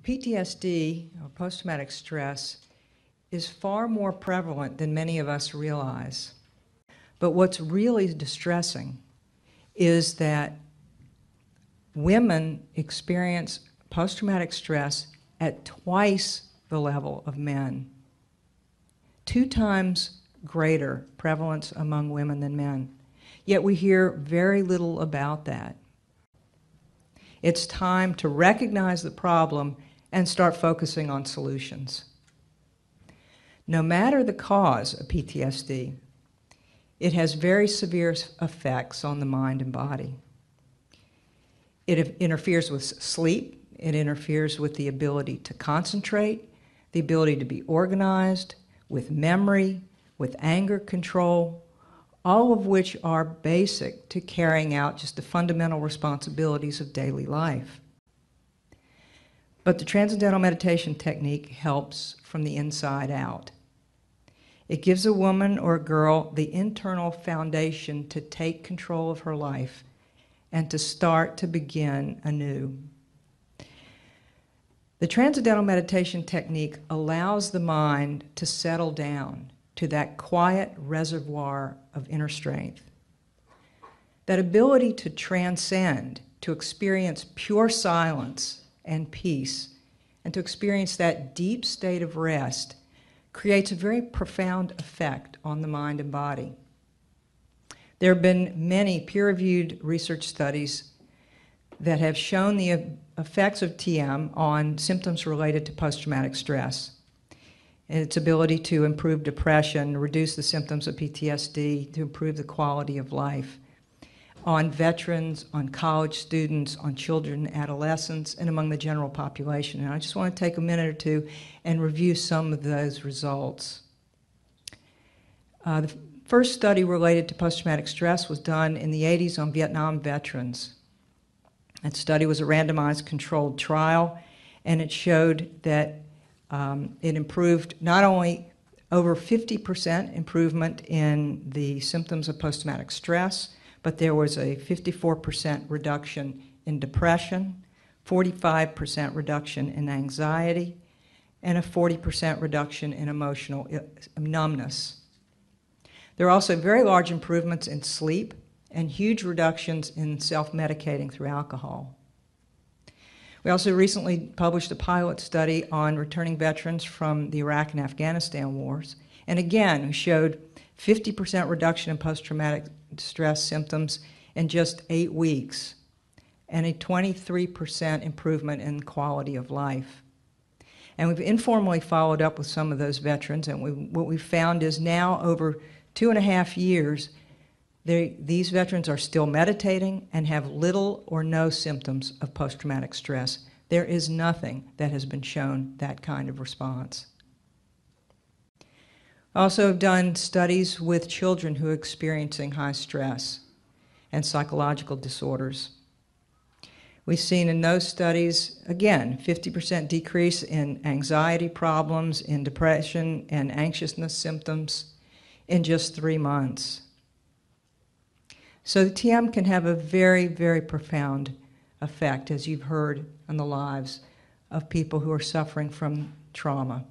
PTSD, or post-traumatic stress, is far more prevalent than many of us realize. But what's really distressing is that women experience post-traumatic stress at twice the level of men. 2 times greater prevalence among women than men. Yet we hear very little about that. It's time to recognize the problem and start focusing on solutions. No matter the cause of PTSD, it has very severe effects on the mind and body. It interferes with sleep, it interferes with the ability to concentrate, the ability to be organized, with memory, with anger control, all of which are basic to carrying out just the fundamental responsibilities of daily life. But the Transcendental Meditation technique helps from the inside out. It gives a woman or a girl the internal foundation to take control of her life and to start to begin anew. The Transcendental Meditation technique allows the mind to settle down to that quiet reservoir of inner strength. That ability to transcend, to experience pure silence and peace, and to experience that deep state of rest creates a very profound effect on the mind and body. There have been many peer-reviewed research studies that have shown the effects of TM on symptoms related to post-traumatic stress, and its ability to improve depression, reduce the symptoms of PTSD, to improve the quality of life, on veterans, on college students, on children, adolescents, and among the general population. And I just want to take a minute or two and review some of those results. The first study related to post-traumatic stress was done in the 80s on Vietnam veterans. That study was a randomized controlled trial, and it showed that it improved not only over 50% improvement in the symptoms of post-traumatic stress, but there was a 54% reduction in depression, 45% reduction in anxiety, and a 40% reduction in emotional numbness. There are also very large improvements in sleep and huge reductions in self-medicating through alcohol. We also recently published a pilot study on returning veterans from the Iraq and Afghanistan wars, and again showed 50% reduction in post-traumatic stress symptoms in just 8 weeks, and a 23% improvement in quality of life. And we've informally followed up with some of those veterans, and what we've found is now over 2.5 years, these veterans are still meditating and have little or no symptoms of post-traumatic stress. There is nothing that has been shown that kind of response. Also have done studies with children who are experiencing high stress and psychological disorders. We've seen in those studies, again, 50% decrease in anxiety problems, in depression and anxiousness symptoms in just 3 months. So the TM can have a very, very profound effect, as you've heard, on the lives of people who are suffering from trauma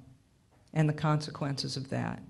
and the consequences of that.